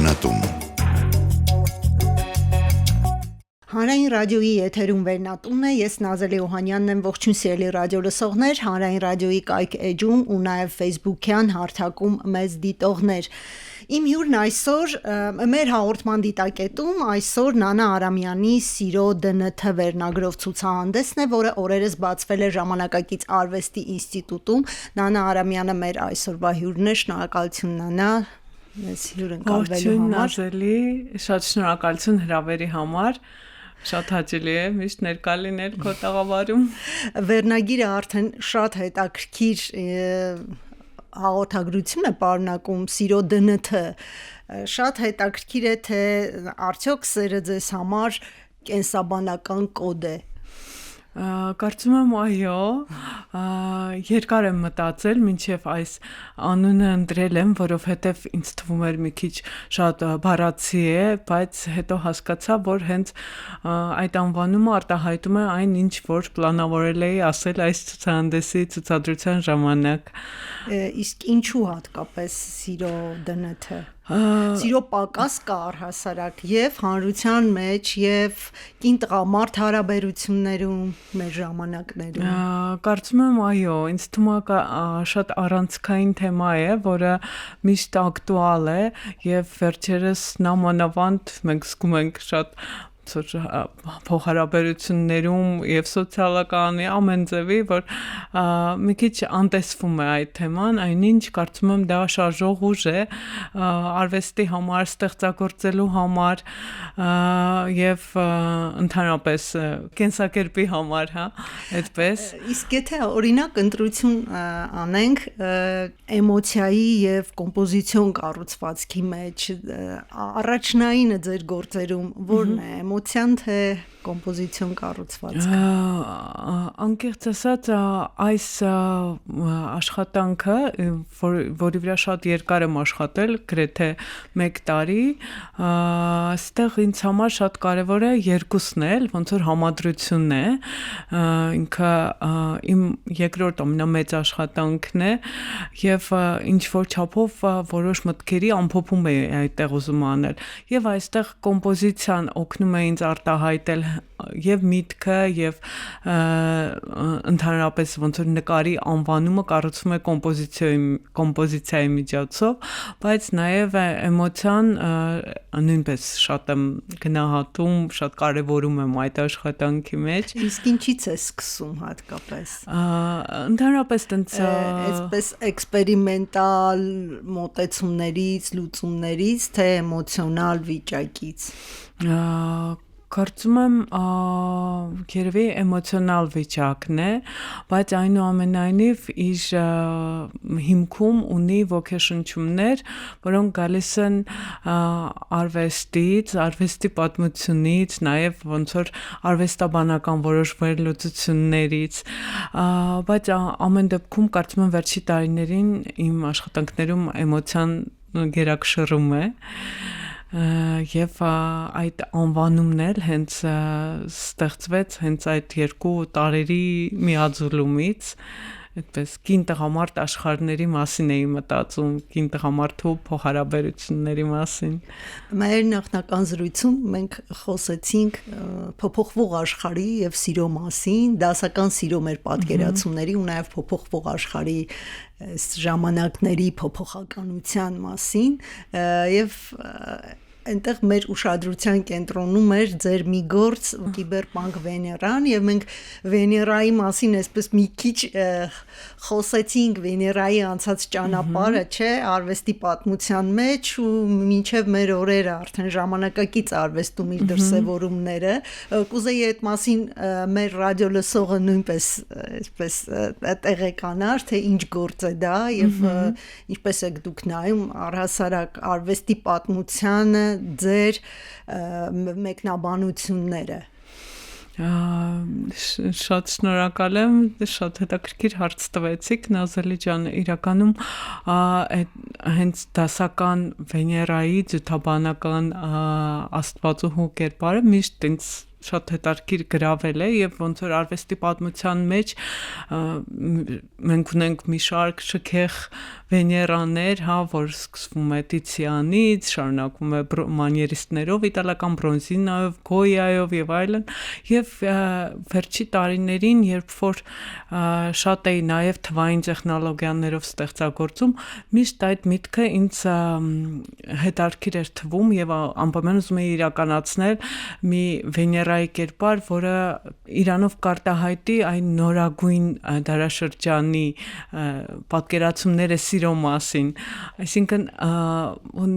Վերնատուն Հանրային ռադիոյի եթերում Վերնատունն է, ես Նազելի Օհանյանն եմ, ողջույն սիրելի ռադիո լսողներ, Հանրային ռադիոյի կայք էջում ու նաև Facebook-յան հարթակում մեզ դիտողներ։ Իմ հյուրն այսօր մեր հաղորդման դիտակետում այսօր Նանա Արամյանի «Սիրո ԴՆԹ» վերնագրով ցուցահանդեսն է, որը օրերս բացվել է Ժամանակակից արվեստի ինստիտուտում։ Նանա Արամյանը մեր այսօրվա հյուրն է, շնորհակալություն Նանա, մեզ հյուր ընկալվելու համար։ Ողջույն Նազելի, շատ շնորհակալություն հրավերի համար։ Շատ հաճելի է միշտ ներկա լինել քո տաղավարում։ Վերնագիրը արդեն շատ հետաքրքիր հաղորդագրություն է պարունակում «Սիրո ԴՆԹ»։ Շատ հետաքրքիր է, թե արդյոք սերը ձեզ համար կենսաբանական կոդ է։ Կարծում եմ այո, երկար եմ մտածել, մինչև այս անունը ընտրել եմ, որովհետև ինձ թվում էր մի քիչ շատ բառացի է, բայց հետո հասկացա, որ հենց այդ անվանումը արտահայտում է այն, ինչ որ պլանավորել էի ասել այս ցուցահանդեսի ցուցադրության ժամանակ։ Իսկ ինչու հատկապես «Սիրո ԴՆԹ»։ Սիրո պակաս կա առհասարակ եւ հանրության մեջ եւ կին-տղամարդ հարաբերություններում մեր ժամանակներում։ Կարծում եմ այո, ինձ թվում է շատ առանցքային թեմա է, որը միշտ ակտուալ է եւ վերջերս նամանավանդ մենք զգում ենք շատ փոխհարաբերություններում եւ սոցիալական ամեն ձևի, որ մի քիչ անտեսվում է այդ թեման, այնինչ կարծում եմ դա շարժող ուժ է արվեստի համար, ստեղծագործելու համար եւ ընդհանրապես կենսակերպի համար, հա, այդպես։ Իսկ եթե օրինակ ընտրություն անենք էմոցիայի եւ կոմպոզիցիոն կառուցվածքի մեջ, առաջնայինը ձեր գործերում ո՞րն է, էմոցիան թե կոմպոզիցիոն կառուցվածքը։ Անկեղծ ասած, այս աշխատանքը, որի վրա շատ երկար եմ աշխատել, գրեթե 1 տարի, այստեղ ինձ համար շատ կարևոր է երկուսն էլ, ոնց որ համադրությունն է, ինքը իմ երկրորդ ամենամեծ աշխատանքն է եւ ինչ որ չափով որոշ մտքերի ամփոփում է այդտեղ ուզում անել։ Եվ այստեղ կոմպոզիցիան օգնում է ինձ արտահայտել եւ միտքը եւ ընդհանրապես ոնց որ նկարի անվանումը կառուցվում է կոմպոզիցիայի միջոցով, բայց նաեւ էմոցիան նույնպես շատ եմ գնահատում, շատ կարեւորում եմ այդ աշխատանքի մեջ։ Իսկ ինչից է սկսում հատկապես։ Ընդհանրապես տենց այսպես էքսպերիմենտալ մոտեցումներից, լուծումներից, թե էմոցիոնալ վիճակից։ Կարծում եմ երևի էմոցիոնալ վիճակն է, բայց այնուամենայնիվ իր հիմքում ունի ոգեշնչումներ, որոնք գալիս են արվեստից, արվեստի պատմությունից, նաև ոնց որ արվեստաբանական որոշ վերլուծություններից, բայց ամեն դեպքում կարծում եմ վերջի տարիներին իմ աշխատանքներում էմոցիան գերակշռում է։ Եվ այդ անվանումն էլ հենց ստեղծվեց հենց այդ 2 տարերի միաձուլումից, այդպես կին-տղամարդ աշխարհների մասին էի մտածում, կին-տղամարդու փոխհարաբերությունների մասին։ Մեր նախնական զրույցում մենք խոսեցինք փոփոխվող աշխարհի եւ սիրո մասին, դասական սիրո մեր պատկերացումների ու նաեւ փոփոխվող աշխարհի ժամանակների փոփոխականության մասին եւ այնտեղ մեր ուշադրության կենտրոնում էր ձեր մի գործ կիբերպանկ Վեներան եւ մենք Վեներայի մասին այսպես մի քիչ խոսեցինք Վեներայի անցած ճանապարհը, չէ, արվեստի պատմության մեջ ու մինչեւ մեր օրերը արդեն ժամանակակից արվեստում իր դրսևորումները կուզեի այդ մասին մեր ռադիո լսողը նույնպես այսպես տեղեկանար թե ինչ գործ է դա եւ ինչպես եք դուք նայում առհասարակ արվեստի պատմությանը ձեր մեկնաբանությունները։ Շատ շնորհակալ եմ, շատ հետաքրքիր հարց տվեցիք, Նազելի ջան, իրականում հենց դասական Վեներայի ջութաբանական աստվածուհու կերպարը միշտ ինձ շատ հետաքրքիր գրավել է եւ ոնց որ արվեստի պատմության մեջ մենք ունենք մի շարք շքեղ վեներաներ, հա, որ սկսվում է Տիցիանից, շարունակվում է մանիերիստներով, իտալական բրոնզինայով, Գոյայով եւ այլն, եւ վերջի տարիներին, երբ որ շատ էի նաեւ թվային տեխնոլոգիաներով ստեղծագործում, միշտ այդ միտքը ինձ հետաքրքիր էր թվում եւ անպայման ուզում էի իրականացնել մի վեներայի կերպար, որը Իրանով կարտահայտի այն նորագույն դարաշրջանի պատկերացումները սիրո մասին, այսինքն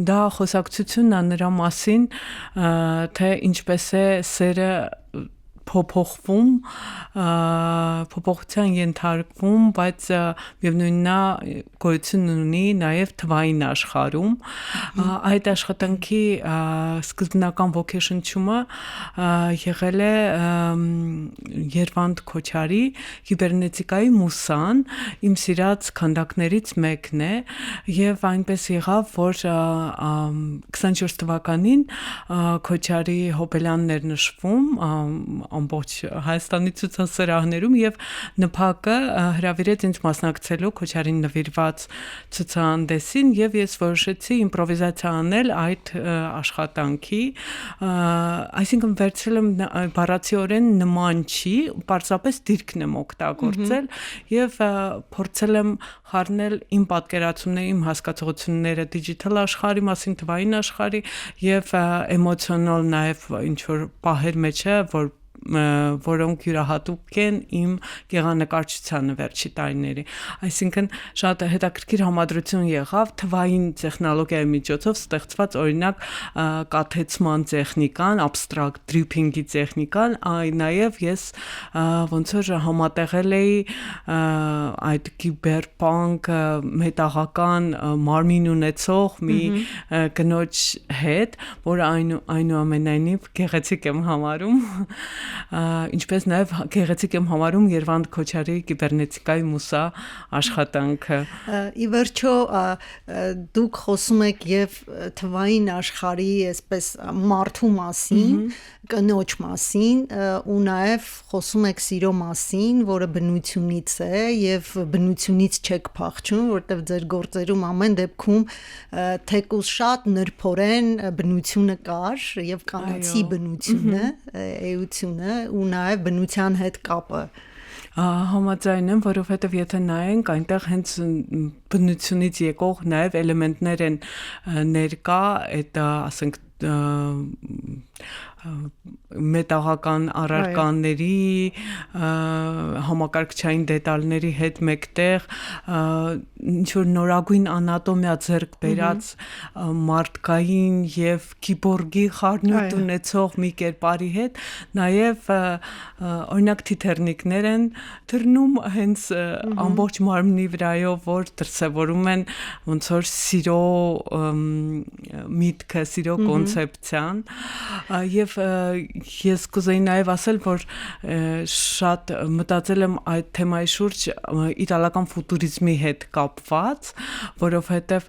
դա խոսակցությունն է նրա մասին, թե ինչպես է սերը փոփոխվում, փոփոխության ենթարկվում, բայց միևնույնն նա գոյություն ունի նաև թվային աշխարհում։ Այդ աշխատանքի սկզբնական ոգեշնչումը եղել է Երվանդ Քոչարի կիբերնետիկայի մուսան, իմ սիրած քանդակներից մեկն է, եւ այնպես եղավ, որ 24 թվականին Քոչարի հոբելյաններ նշվում ամբողջ Հայաստանի ցուցասրահներում եւ ՆՓԱԿ-ը հրավիրեց ինձ մասնակցելու Քոչարին նվիրված ցուցահանդեսին եւ ես որոշեցի իմպրովիզացիա անել այդ աշխատանքի, այսինքն վերցրել եմ բառացիորեն նման չի, պարզապես դիրքն եմ օգտագործել եւ փորձել եմ խառնել իմ պատկերացումները, իմ հասկացությունները դիջիտալ աշխարհի մասին, թվային աշխարհի եւ էմոցիոնալ նաեւ ինչ որ պահեր մեջ է, որոնք յուրահատուկ են իմ գեղանկարչությանը վերջի տարիների։ Այսինքն շատ հետաքրքիր համադրություն եղավ թվային տեխնոլոգիայի միջոցով ստեղծված օրինակ կաթեցման տեխնիկան, abstract dripping-ի տեխնիկան, նաև ես ոնց որ համատեղել էի այդ կիբերպանկ մետաղական մարմին ունեցող մի կնոջ հետ, որը այնուամենայնիվ գեղեցիկ եմ համարում, ինչպես նաև գեղեցիկ եմ համարում Երվանդ Քոչարի կիբերնետիկայի մուսա աշխատանքը։ Ի վերջո դուք խոսում եք եւ թվային աշխարհի այսպես մարդու մասին, կնոջ մասին ու նաև խոսում եք սիրո մասին, որը բնությունից է եւ բնությունից չեք փախչում, որտեղ ձեր գործերում ամեն դեպքում թեկուզ շատ նրբորեն բնությունը կար եւ կանացի բնությունը, էությունը ու նաև բնության հետ կապը։ Համաձայն եմ, որովհետև եթե նայենք, այնտեղ հենց բնությունից եկող նաև էլեմենտներ են ներկա, այդ ասենք մետաղական առարկաների, համակարգչային դետալների հետ մեկտեղ ինչ որ նորագույն անատոմիա ձեռք բերած մարդկային եւ կիբորգի խառնուրդ ունեցող մի կերպարի հետ, նաեւ օրինակ թիթեռնիկներ են դրնում հենց ամբողջ մարմնի վրայով, որ դրսևորում են ոնց որ սիրո միտքը, սիրո կոնցեպցիան եւ ես կուզեի նաև ասել, որ շատ մտածել եմ այդ թեմայի շուրջ իտալական ֆուտուրիզմի հետ կապված, որովհետև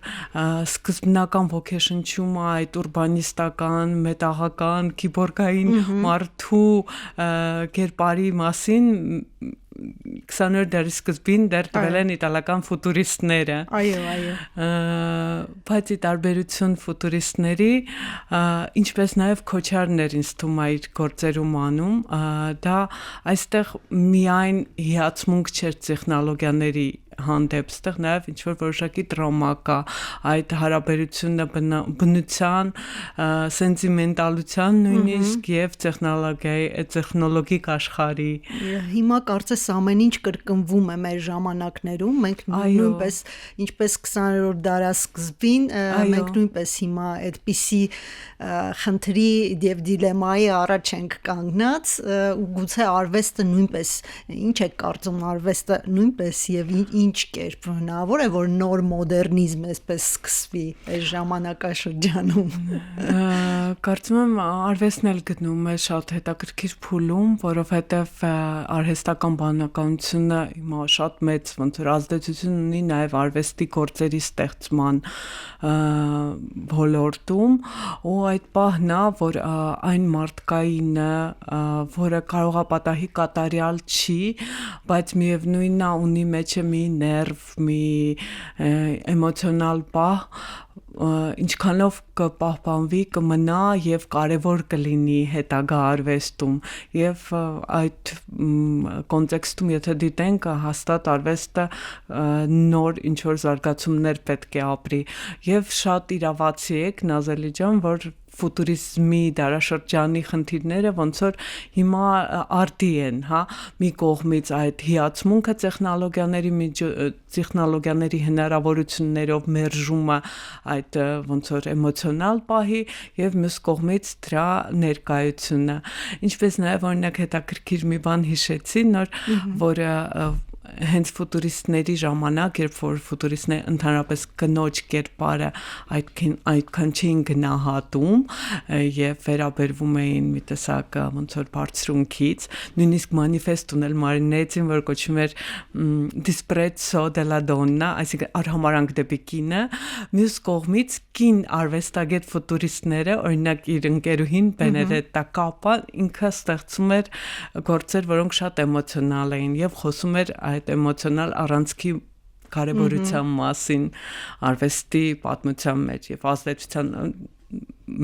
սկզբնական ոգեշնչումը այդ ուրբանիստական, մետաղական, կիբորգային մարդու կերպարի մասին 20-րդ դարի սկզբին դեռ տվել են իտալական ֆուտուրիստները։ Այո։ Բայց ի տարբերություն ֆուտուրիստների, ինչպես նաև Քոչարն էր ինձ թվում է իր գործերում անում, դա այստեղ միայն հիացմունք չէր տեխնոլոգիաների հանդեպ, այստեղ նաև ինչ որ որոշակի տրոմա կա, այդ հարաբերությունը բնության, սենտիմենտալության նույնիսկ եւ տեխնոլոգիկ աշխարհի։ Հիմա կարծես ամեն ինչ կրկնվում է մեր ժամանակներում, մենք նույնպես ինչպես 20-րդ դարասկզբին, մենք նույնպես հիմա այդպիսի խնդրի եւ դիլեմայի առաջ ենք կանգնած ու գուցե արվեստը նույնպես, ինչ է կարծում արվեստը նույնպես եւ ինչ կերպ հնարավոր է որ նոր մոդեռնիզմ այսպես սկսվի այս ժամանակաշրջանում։ Կարծում եմ արվեստն էլ գտնում է շատ հետաքրքիր փուլում, որովհետև արհեստական բանականությունը հիմա շատ մեծ ոնց որ ազդեցություն ունի նաև արվեստի գործերի ստեղծման ոլորտում, ու այդ պահն է, որ այն մարդկայինը, որը կարող է պատահի կատարյալ չի, բայց միևնույնն է ունի մեջը մի ներվ, մի էմոցիոնալ պահ, ինչքանով կպահպանվի, կմնա եւ կարեւոր կլինի հետագա արվեստում եւ այդ կոնտեքստում եթե դիտենք հաստատ արվեստը նոր ինչ որ զարգացումներ պետք է ապրի եւ շատ իրավացի եք Նազելի ջան որ ֆուտուրիզմի դարաշրջանի խնդիրները ոնց որ հիմա արդի են, հա, մի կողմից այդ հիացմունքը տեխնոլոգիաների հնարավորություններով մերժումը այդ ոնց որ էմոցիոնալ պահի եւ մյուս կողմից դրա ներկայությունը, ինչպես նաեւ օրինակ հետաքրքիր մի բան հիշեցի, որ հենց ֆուտուրիստների ժամանակ, երբ որ ֆուտուրիստները ընդհանրապես կնոջ կերպարը այդքան չէին գնահատում եւ վերաբերվում էին մի տեսակ ոնց որ բարձրունքից, նույնիսկ մանիֆեստ ունել Մարինեցին, որ կոչվում էր Disprezzo della donna, այսինքն արհամարանք դեպի կինը, մյուս կողմից կին արվեստագետ ֆուտուրիստները, օրինակ իր ընկերուհին Բենեդետտա Կապա, ինքը ստեղծում էր գործեր, որոնք շատ էմոցիոնալ էին եւ խոսում էր այդ էմոցիոնալ առանցքի կարևորության մասին արվեստի պատմության մեջ եւ ազդեցության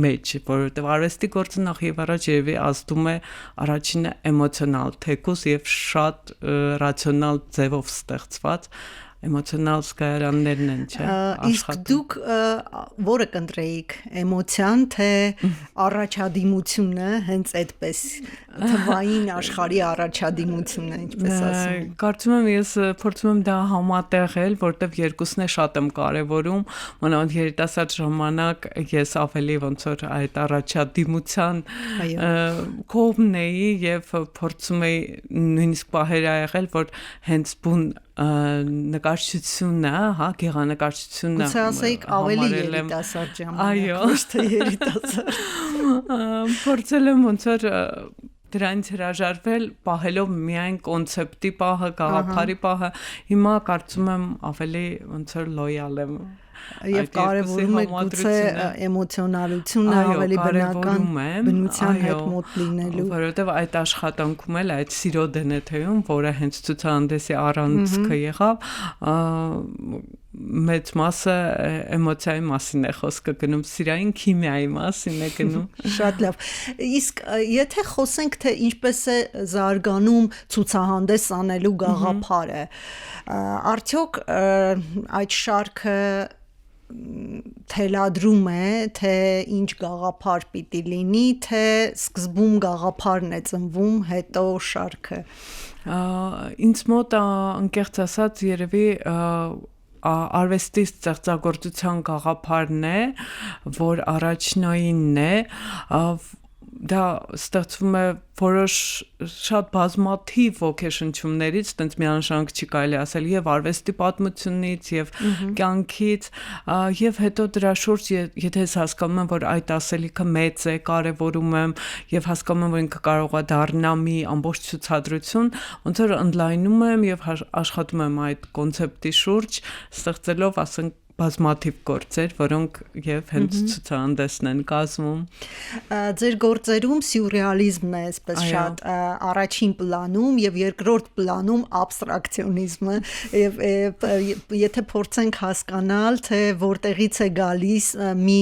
մեջ, որովհետեւ արվեստի գործը նախ եւ առաջ երևի ազդում է առաջինը էմոցիոնալ, թեկուզ եւ շատ ռացիոնալ ձևով ստեղծված էմոցիոնալ զգայարաններն են, չէ՞, իսկ դուք որը կընտրեիք, էմոցիան թե առաջադիմությունը, հենց այդպես թվային աշխարհի առաջադիմությունը, ինչպես ասում։ Կարծում եմ ես փորձում եմ դա համատեղել, որտեվ երկուսն է շատ եմ կարևորում, մանավանդ երիտասարդ ժամանակ ես ավելի ոնց որ այդ առաջադիմության կողմն էի եւ փորձում էի նույնիսկ պահեր ա եղել, որ հենց բուն նկարչությունը, հա, գեղանկարչությունը Ուսե ասեիք ավելի երիտասարդ ժամանակ, ոչ թե երիտասարդ։ Փորձել եմ ոնց որ դրանից հրաժարվել, պահելով միայն կոնցեպտի պահը, գաղափարի պահը, հիմա կարծում եմ ավելի ոնց որ լոյալ եմ Եվ կարևորում եք գուցե էմոցիոնալությունը ավելի բնական բնության հետ մոտ լինելու, որովհետև այդ աշխատանքում էլ այդ սիրո դնեթեում, որը հենց ցուցահանդեսի առանցքը եղավ, մեծ մասը էմոցիայի մասին է խոսքը գնում, սիրային քիմիայի մասին է գնում։ Շատ լավ։ Իսկ եթե խոսենք թե ինչպես է զարգանում ցուցահանդես անելու գաղափարը, արդյոք այդ շարքը թելադրում է, թե ինչ գաղափար պիտի լինի, թե սկզբում գաղափարն է ծնվում, հետո շարքը։ Ինձ մոտ անկեղծ ասած երևի արվեստի ստեղծագործության գաղափարն է, որ առաջնայինն է, դա ստեղծվում է որոշ շատ բազմաթիվ ոգեշնչումներից, տենց միանշանակ չի կարելի ասել, եւ արվեստի պատմությունից, եւ կյանքից, եւ հետո դրա շուրջ, եթե ես հասկանում եմ, որ այդ ասելիքը մեծ է, կարեւորում եմ, եւ հասկանում եմ, որ ինքը կարող է դառնա մի ամբողջ ցուցադրություն, ոնց որ ընդլայնում եմ եւ աշխատում եմ այդ կոնցեպտի շուրջ, ստեղծելով, ասենք, բազմաթիվ գործեր, որոնք եւ հենց ցուցահանդեսն են կազմում։ Ձեր գործերում սյուրռեալիզմն է այսպես շատ առաջին պլանում եւ երկրորդ պլանում աբստրակցիոնիզմը եւ եթե փորձենք հասկանալ թե որտեղից է գալիս մի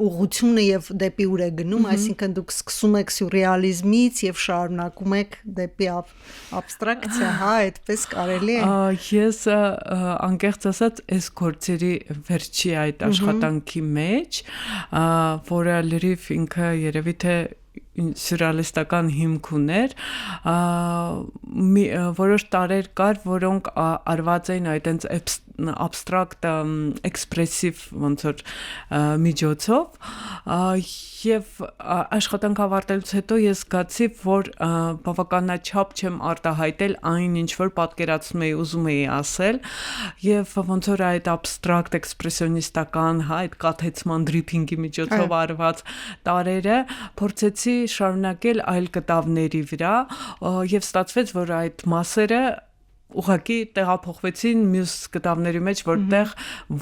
ուղղությունը եւ դեպի ուր է գնում, այսինքն դուք սկսում եք սյուրռեալիզմից եւ շարունակում եք դեպի աբստրակցիա, հա, այդպես կարելի է։ Ես անկեղծ ասած այս գործերի վերջի այդ աշխատանքի մեջ, որը լրիվ ինքը երևի թե սյուրռեալիստական հիմք ուներ, որոշ տարեր կար, որոնք արված էին այդենց abstract expressive ոնց որ միջոցով եւ աշխատանք ավարտելուց հետո ես զգացի, որ բավականաչափ չեմ արտահայտել այն, ինչ որ պատկերացնում էի, ուզում էի ասել, եւ ոնց որ այդ abstract expressionistական, այդ կաթեցման դրիփինգի միջոցով արված տարերը փորձեցի շարունակել այլ կտավների վրա եւ ստացվեց, որ այդ մասերը ուղղակի տեղափոխվեցին մյուս կտավների մեջ, որտեղ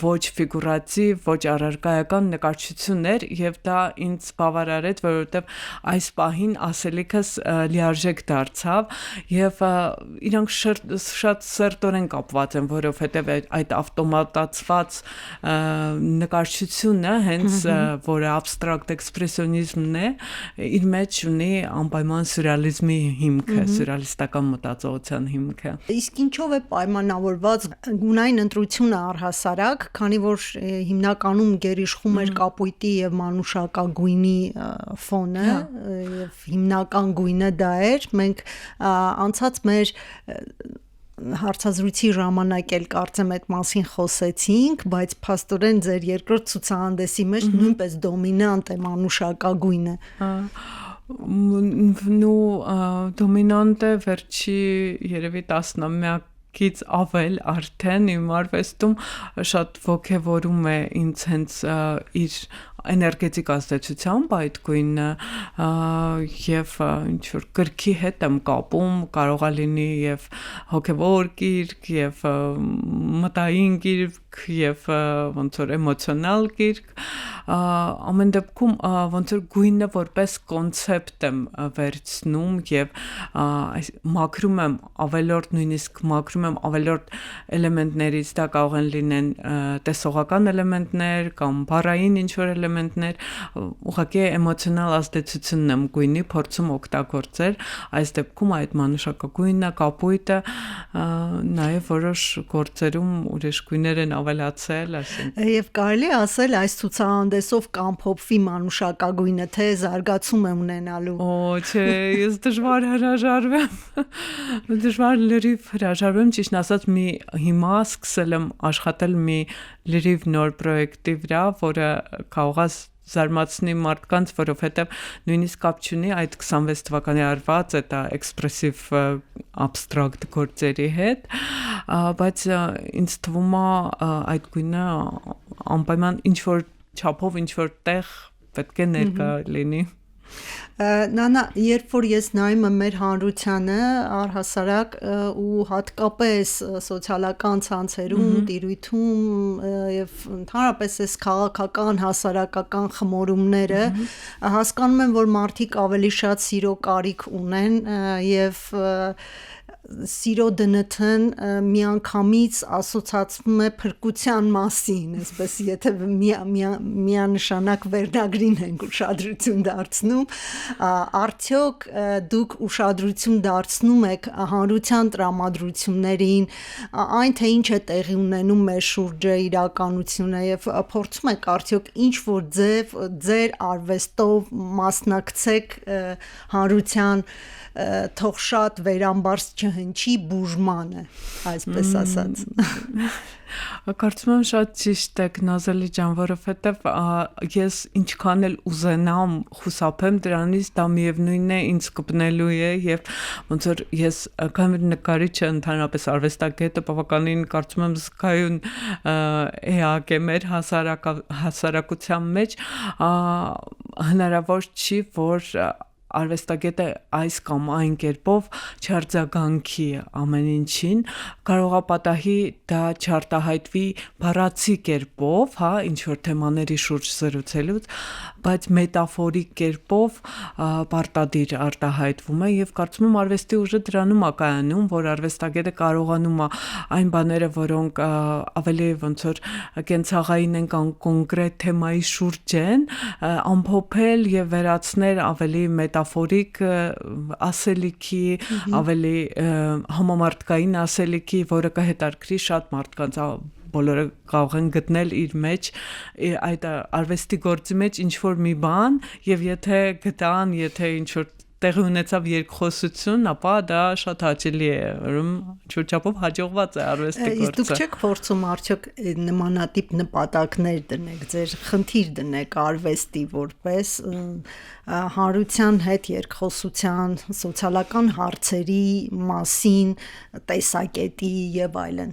ոչ ֆիգուրատիվ, ոչ առարկայական նկարչություններ եւ դա ինձ բավարարեց, որովհետեւ այս պահին ասելիքս լիարժեք դարձավ եւ իրանք շատ սերտորեն կապված են, որովհետեւ այդ ավտոմատացված նկարչությունը, հենց որը abstract expressionism-ն է, իր մեջ ունի անպայման սյուրռեալիզմի հիմքը, սյուրռեալիստական մտածողության հիմքը։ Ինչով է պայմանավորված գունային ընտրությունը առհասարակ, քանի որ հիմնականում գերիշխում էր կապույտի եւ մանուշակագույնի ֆոնը եւ հիմնական գույնը դա էր, մենք անցած մեր հարցազրույցի ժամանակ էլ կարծեմ այդ մասին խոսեցինք, բայց փաստորեն ձեր երկրորդ ցուցահանդեսի մեջ նույնպես դոմինանտ է մանուշակագույնը։ Դոմինանտ է վերջի երևի 10-ամյակից ավել արդեն իմ արվեստում շատ ոգևորում է ինձ հենց իր էներգետիկ ազդեցությամբ այդ գույնը եւ ինչ որ գրքի հետ եմ կապում, կարող է լինի եւ հոգեվոր գիրք եւ մտային գիրք եւ ոնց որ էմոցիոնալ գիրք, ամեն դեպքում ոնց որ գույնը որպես կոնցեպտ եմ վերցնում եւ մաքրում եմ ավելորդ, նույնիսկ մաքրում եմ ավելորդ էլեմենտներից, դա կարող են լինեն տեսողական էլեմենտներ կամ բառային ինչ որ էլեմենտներ, ուղղակի էմոցիոնալ ազդեցությունն եմ գույնի փորձում օգտագործել, այս դեպքում այդ մանուշակագույնը, կապույտը, նաեւ որոշ գործերում ուրիշ գույներ են ավելացել, այսինքն եւ կարելի ասել այս ցուցահանդեսով կամփոփվի մանուշակագույնը, թե զարգացում է ունենալու։ Չէ, ես դժվար հրաժարվեմ։ Դժվար լրիվ հրաժարվեմ, ճիշտ ասած, հիմա սկսել եմ աշխատել մի լրիվ նոր պրոյեկտի վրա, որը կարող է զարմացնի մարդկանց, որովհետև նույնիսկ կապ չունի այդ 26 թվականի արված այդ էքսպրեսիվ abstract գործերի հետ, բայց ինձ թվում է այդ գույնը անպայման ինչ որ չափով, ինչ որ տեղ պետք է ներկա լինի։ Նանա, երբ որ ես նայում եմ մեր հանրությանը, առհասարակ ու հատկապես սոցիալական ցանցերում, տիրույթում եւ ընդհանրապես այս քաղաքական, հասարակական խմորումները, հասկանում եմ, որ մարդիկ ավելի շատ սիրո կարիք ունեն եւ սիրո դնթն միանգամից ասոցացվում է փրկության մասին, այսպես եթե միանշանակ վերնագրին ենք ուշադրություն դարձնում, արդյոք դուք ուշադրություն դարձնում եք հանրության տրամադրություններին, այն թե ինչ է տեղի ունենում մեր շուրջը իրականությունը եւ փորձում եք արդյոք ինչ որ ձեր արվեստով մասնակցեք հանրության թող շատ վերամբարձ չհնչի բուժմանը, այսպես ասած։ Կարծում եմ շատ ճիշտ եք Նազելի ջան, որովհետև ես ինչքան էլ ուզենամ խուսափեմ դրանից, դա միևնույնն է ինձ կպնելու է եւ ոնց որ ես կամեր նկարիչը ընդհանրապես արվեստագետը բավականին կարծում եմ զգայուն էակ է մեր հասարակության մեջ, հնարավոր չի որ արվեստագետը այս կամ այն կերպով չարձագանքի ամեն ինչին, կարող է պատահի դա չարտահայտվի բառացի կերպով, հա, ինչ որ թեմաների շուրջ զրուցելուց, բայց մետաֆորիկ կերպով պարտադիր արտահայտվում է եւ կարծում եմ արվեստի ուժը դրանում է կայանում, որ արվեստագետը կարողանում է այն բաները, որոնք ավելի ոնց որ կենցաղային են կամ կոնկրետ թեմայի շուրջ են, ամփոփել եւ վերացնել ավելի մետաֆորիկ ասելիքի, ավելի համամարտկային ասելիքի, որը կհետաքրքրի շատ մարդկանց, բոլորը կարող են գտնել իր մեջ այդ արվեստի գործի մեջ ինչ որ մի բան եւ եթե գտան, եթե ինչ որ տեղի ունեցավ երկխոսություն, ապա դա շատ հաճելի է, ուրեմն չափով հաջողված է արվեստի գործը։ Իսկ դուք չեք փորձում արդյոք նմանատիպ նպատակներ դնեք, ձեր խնդիր դնեք արվեստի որպես հանրության հետ երկխոսության, սոցիալական հարցերի մասին տեսակետի եւ այլն։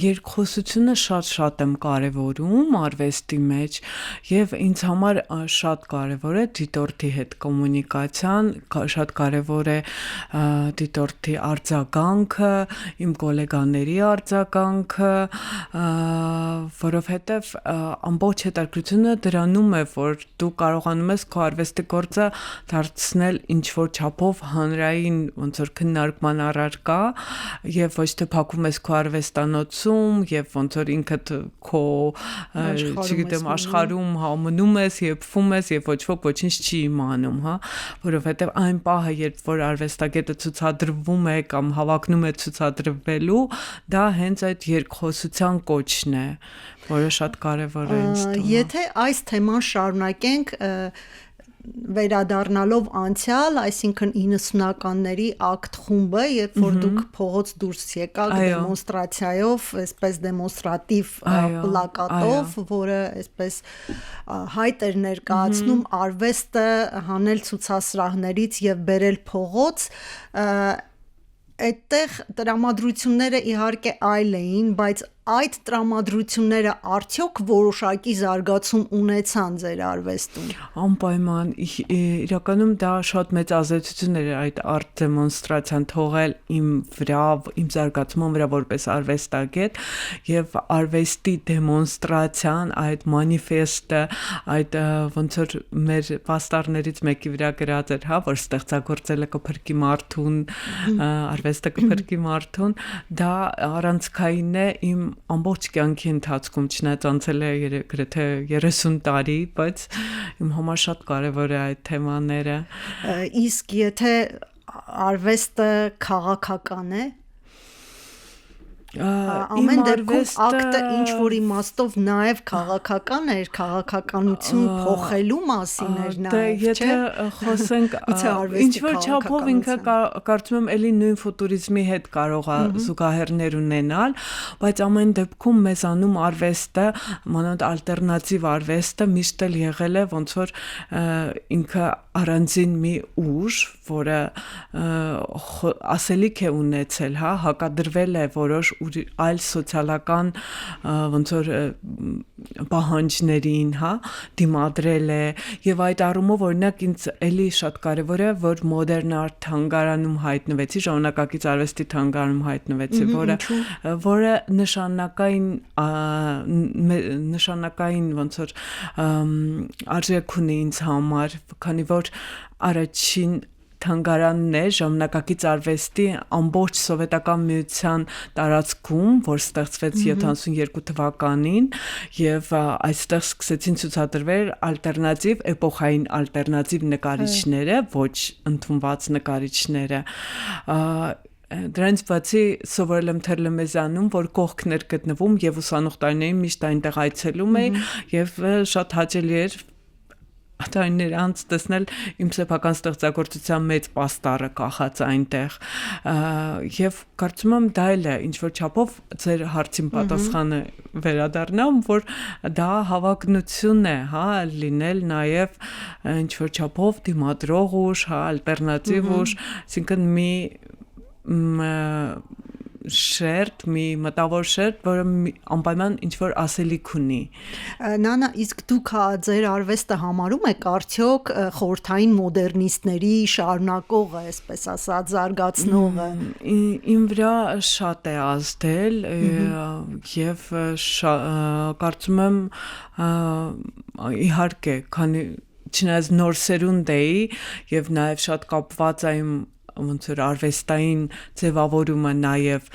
Երկխոսությունը շատ եմ կարևորում արվեստի մեջ եւ ինձ համար շատ կարևոր է դիտորդի հետ կոմունիկացիան, շատ կարևոր է դիտորդի արձագանքը, իմ գոլեգաների արձագանքը, որովհետեւ ամբողջ հետաքրքրությունը դրանում է, որ դու կարողանում ես քո արվեստի գործը դարձնել ինչ որ չափով հանրային ոնց որ քննարկման առարկա եւ ոչ թե փակում ես քո արվեստանոցում եւ ոնց որ ինքդ քո չգիտեմ աշխարհում մնում ես, եփվում ես եւ ոչ ոք ոչինչ չի իմանում, հա, որովհետեւ այն պահը, երբ որ արվեստագետը ցուցադրվում է կամ հավակնում է ցուցադրվելու, դա հենց այդ երկխոսության կոչն է, որը շատ կարևոր է ինձ թվում։ Եթե այս թեման շարունակենք վերադառնալով անցյալ, այսինքն 90-ականների ակտ խումբը, երբ որ դուք փողոց դուրս եկաք դեմոնստրացիայով, այսպես դեմոնստրատիվ պլակատով, որը այսպես հայտ էր ներկայացնում արվեստը հանել ցուցասրահներից եւ բերել փողոց, այդտեղ տրամադրությունները իհարկե այլ էին, բայց այդ տրամադրությունները արդյոք որոշակի զարգացում ունեցան ձեր արվեստում։ Անպայման, իրականում դա շատ մեծ ազդեցություն էր այդ արտ դեմոնստրացիան թողել իմ վրա, իմ զարգացման վրա որպես արվեստագետ եւ արվեստի դեմոնստրացիան, այդ մանիֆեստը, այդ ոնց որ մեր պաստառներից մեկի վրա գրած էր, հա, որ ստեղծագործելը կփրկի մարդուն, արվեստը կփրկի մարդուն, դա առանցքային է իմ ամբողջ կյանքի ընթացքում, չնայած անցել է գրեթե 30 տարի, բայց իմ համար շատ կարևոր է այդ թեմաները։ Իսկ եթե արվեստը քաղաքական է, ամեն դեպքում ակտը ինչ որ իմաստով նաև քաղաքական էր, քաղաքականություն փոխելու մասին էր նաև, չէ՞։ Եթե խոսենք ինչ որ չափով ինքը կարծում եմ էլի նույն ֆուտուրիզմի հետ կարող է զուգահեռներ ունենալ, բայց ամեն դեպքում մեզանում արվեստը, մանավանդ ալտերնատիվ արվեստը միշտ էլ եղել է ոնց որ ինքը առանձին մի ուժ, որը ասելիք է ունեցել, հա, հակադրվել է որոշ այլ սոցիալական ոնց որ պահանջներին, հա, դիմադրել է եւ այդ առումով օրինակ ինձ էլի շատ կարեւոր է, որ մոդեռն արտ թանգարանում հայտնվեցի, ժամանակակից արվեստի թանգարանում հայտնվեցի, որը նշանակային ոնց որ արժեք ունի ինձ համար, քանի որ առաջին թանգարանն է ժամանակակից արվեստի ամբողջ սովետական միության տարածքում, որ ստեղծվեց 72 թվականին եւ այստեղ սկսեցին ցուցադրվել ալտերնատիվ էպոխային ալտերնատիվ նկարիչները, ոչ ընդունված նկարիչները։ Դրանից բացի սովորել եմ Թերլեմեզանում, որ կողքներ գտնվում եւ ուսանող տարիներին միշտ այնտեղ այցելում էի եւ շատ հաճելի էր տարիներ անց տեսնել իմ սեփական ստեղծագործության մեծ պաստառը կախած այնտեղ եւ կարծում եմ դա էլ է ինչ որ չափով ձեր հարցին պատասխանը վերադառնամ, որ դա հավակնություն է, հա, լինել նաեւ ինչ որ չափով դիմադրող ուժ, հա, ալտերնատիվ ուժ, այսինքն մի շերտ, մի մտավոր շերտ, որը անպայման ինչ-որ ասելիք ունի։ Նանա, իսկ դուք ձեր արվեստը համարում եք արդյոք խորհրդային մոդեռնիստների շարունակողը, այսպես ասած, զարգացնողը։ Իմ վրա շատ է ազդել եւ կարծում եմ իհարկե, քանի չնայած նոր սերունդ էի եւ նաեւ շատ կապված եմ ոնց որ արվեստային ձևավորումը նաև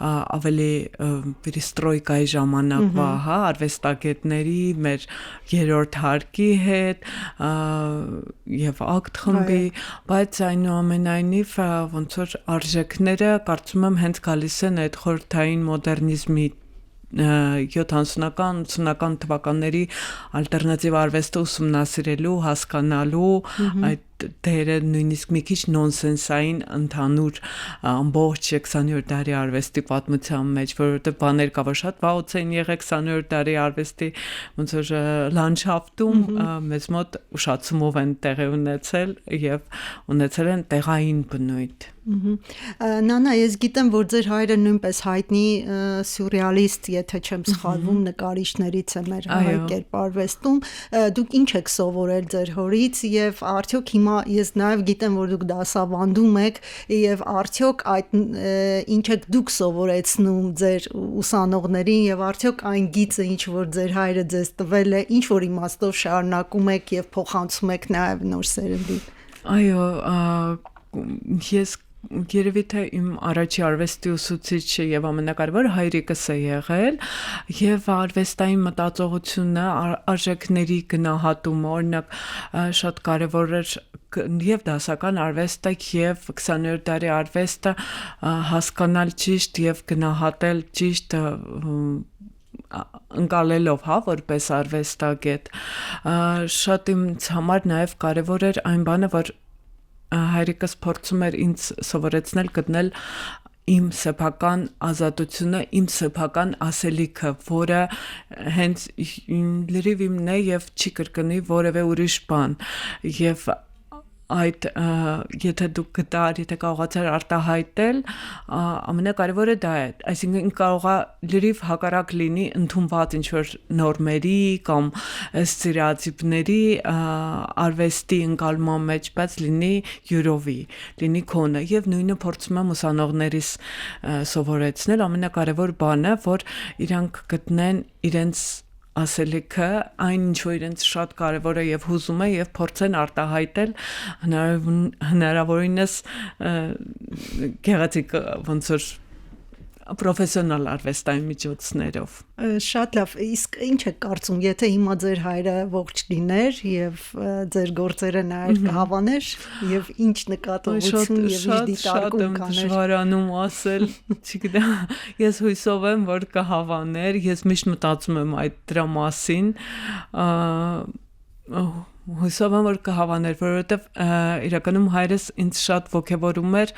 ավելի պերիստրոյկայի ժամանակվա, հա, արվեստագետների մեր երրորդ հարկի հետ եւ ակտ խմբի, բայց այնուամենայնիվ ոնց որ արժեքները կարծում եմ հենց գալիս են այդ խորհրդային մոդեռնիզմի 70-ական, 80-ական թվականների ալտերնատիվ արվեստը ուսումնասիրելու, հասկանալու, այդ դերը նույնիսկ մի քիչ նոնսենսային ընդհանուր ամբողջ 20-րդ դարի արվեստի պատմության մեջ, որովհետև բաներ կա, որ շատ վաղուց են եղել 20-րդ դարի արվեստի ոնց որ լանդշաֆտում մեծ մոտ ուշացումով են տեղի ունեցել եւ ունեցել են տեղային բնույթ։ Նանա, ես գիտեմ, որ ձեր հայրը նույնպես հայտնի սյուրռեալիստ, եթե չեմ սխալվում, նկարիչներից է մեր հայ կերպարվեստում։ Դուք ինչ եք սովորել ձեր հորից եւ արդյոք հիմա ես նաեւ գիտեմ, որ դուք դասավանդում եք եւ արդյոք այդ ինչ եք դուք սովորեցնում ձեր ուսանողներին եւ արդյոք այն գիծը, ինչ որ ձեր հայրը ձեզ տվել է, ինչ որ իմաստով շարունակում եք եւ փոխանցում եք նաեւ նոր սերնդին։ Այո, ես երևի թե իմ առաջի արվեստի ուսուցիչը եւ ամենակարևորը հայրիկս է եղել եւ արվեստային մտածողությունը, արժեքների գնահատումը, օրինակ շատ կարևոր էր եւ դասական արվեստը եւ 20-րդ դարի արվեստը հասկանալ ճիշտ եւ գնահատել ճիշտ ընկալելով, որպես արվեստագետ, շատ ինձ համար նաեւ կարևոր էր այն բանը, որ հայրիկս փորձում էր ինձ սովորեցնել գտնել իմ սեփական ազատությունը, իմ սեփական ասելիքը, որը հենց լրիվ իմն է եւ չի կրկնի որևէ ուրիշ բան եւ այդ եթե դուք գտար, եթե կարողացար արտահայտել, ամենակարևորը դա է, այսինքն կարողա լրիվ հակառակ լինի ընդունված ինչ-որ նորմերի կամ ստերեոտիպների արվեստի ընկալման մեջ, բայց լինի յուրովի, լինի քոնը եւ նույնը փորձում եմ ուսանողներիս սովորեցնել, ամենակարևոր բանը, որ իրանք գտնեն իրենց ասելիքը, այն ինչ որ իրենց շատ կարևոր է եւ հուզում է եւ փորձեն արտահայտել հնարավորինս գեղեցիկ ոնց որ պրոֆեսիոնալ արվեստային միջոցներով։ Շատ լավ, իսկ ինչ եք կարծում, եթե հիմա ձեր հայրը ողջ լիներ եւ ձեր գործերը նայեր կհավաներ եւ ինչ նկատողություն եւ ինչ դիտարկում կաներ։ Շատ դժվարանում ասել, չգիտեմ, ես հույսով եմ, որ կհավաներ, ես միշտ մտածում եմ այդ դրա մասին, հույսով եմ, որ կհավաներ, որովհետև իրականում հայրս ինձ շատ ոգևորում էր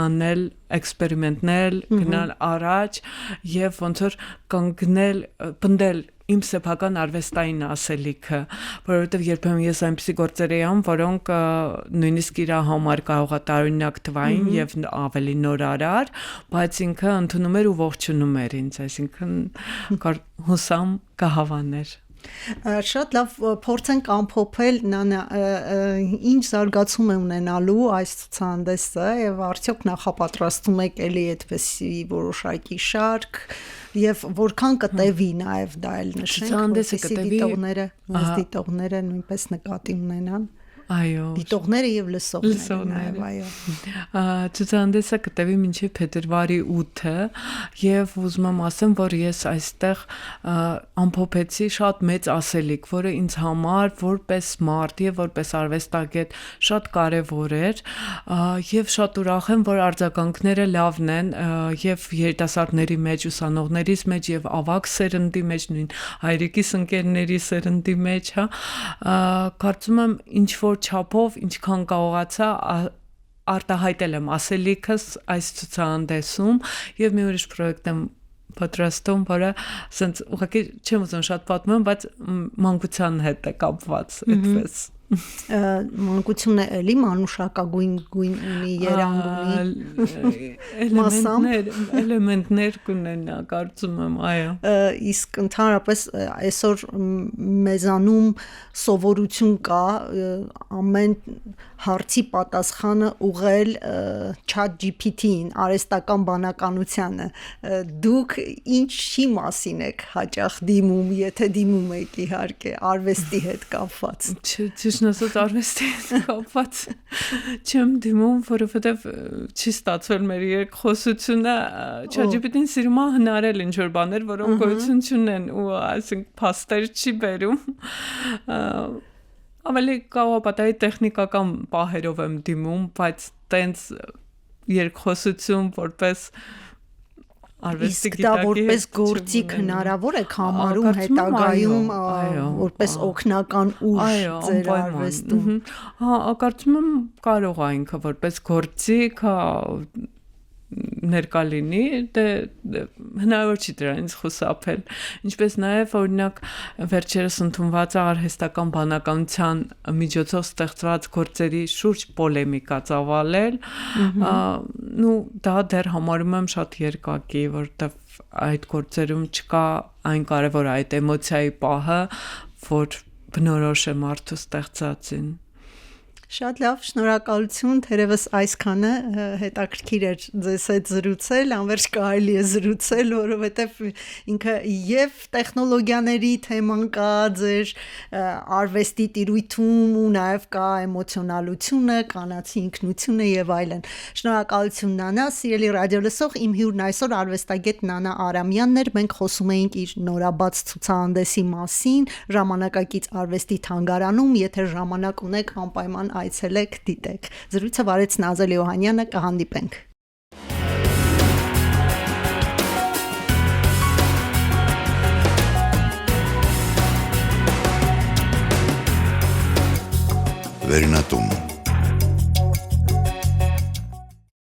անել էքսպերիմենտներ, գնալ առաջ եւ ոնց որ կանգնել, պնդել իմ սեփական արվեստային ասելիքը, որովհետև երբեմն ես այնպիսի գործեր էի անում, որոնք նույնիսկ իր համար կարող է տարօրինակ թվային եւ ավելի նորարար, բայց ինքը ընդունում էր ու ողջունում էր ինձ, այսինքն հուսամ կհավաներ։ Շատ լավ, փորձենք ամփոփել Նանա, ինչ զարգացում է ունենալու այս ցուցահանդեսը եւ արդյոք նախապատրաստում եք էլի այդպեսի որոշակի շարք եւ որքան կտևի նաեւ դա էլ նշենք, ցուցահանդեսը կտևի, դիտողները նույնպես նկատի ունենան։ Այո, դիտողները եւ լսողները, այո։ Ցուցահանդեսը կտևի մինչև փետրվարի 8-ը եւ ուզում եմ ասեմ, որ ես այստեղ ամփոփեցի շատ մեծ ասելիք, որը ինձ համար որպես մարդ եւ որպես արվեստագետ շատ կարեւոր էր եւ շատ ուրախ եմ, որ արձագանքները լավն են եւ երիտասարդների մեջ, ուսանողներից մեջ եւ ավագ սերնդի մեջ, նույն հայրիկիս ընկերների սերնդի մեջ, կարծում եմ ինչ որ չափով ինչքան կարողացա արտահայտել եմ ասելիքս այս ցուցահանդեսում եւ մի ուրիշ պրոյեկտ եմ պատրաստում, որը ասենց ուղղակի չեմ ուզում շատ պատմեմ, բայց մանկության հետ է կապված այդպես։ Մանկությունը էլի մանուշակագույն ունի, երանգ ունի, էլեմենտներ կունենա, կարծում եմ, այո։ Իսկ ընդհանրապես այսօր մեզանում սովորություն կա ամեն հարցի պատասխանը ուղղել ChatGPT-ին, արհեստական բանականությանը։ Դուք ինչի մասին եք հաճախ դիմում, եթե դիմում եք իհարկե արվեստի հետ կապված։ Ճիշտն ասած արվեստի հետ կապված չեմ դիմում, որովհետև չի ստացվել մեր երկխոսությունը, ChatGPT-ին սիրում է հնարել ինչ-որ բաներ, որոնք գոյություն չունեն ու այսինքն փաստեր չի բերում։ Ավելի կապատայի տեխնիկական պահերով եմ դիմում, բայց տենց երկխոսություն որպես արվեստի Իսկ դա որպես գործիք հնարավոր է համարում հետագայում որպես օգնական ուժ ձեր արվեստում։ Հա, կարծում եմ կարող է ինքը որպես գործիք ներկա լինի, դե հնարավոր չի դրանից խուսափել։ Ինչպես նաև օրինակ վերջերս ընդունված է արհեստական բանականության միջոցով ստեղծված գործերի շուրջ պոլեմիկա ծավալել, դա դեռ համարում եմ շատ երկակի, որովհետև այդ գործերում չկա այն կարևոր այդ էմոցիայի պահը, որ բնորոշ է մարդու ստեղծածին։ Շատ լավ, շնորհակալություն, թերևս այսքանը հետաքրքիր էր ձեզ հետ զրուցել, անվերջ կարելի է զրուցել, որովհետև ինքը եւ տեխնոլոգիաների թեման կա ձեր արվեստի տիրույթում ու նաեւ կա էմոցիոնալությունը, կանացի ինքնությունը եւ այլն։ Շնորհակալություն Նանա, սիրելի ռադիոլսող, իմ հյուրն այսօր արվեստագետ Նանա Արամյանն էր, մենք խոսում էինք իր նորաբաց ցուցահանդեսի մասին, ժամանակակից արվեստի թանգարանում, եթե ժամանակ ունեք անպայման այցելեք, դիտեք։ Զրույցը վարեց Նազել Յոհանյանը, կհանդիպենք։ Վերնատուն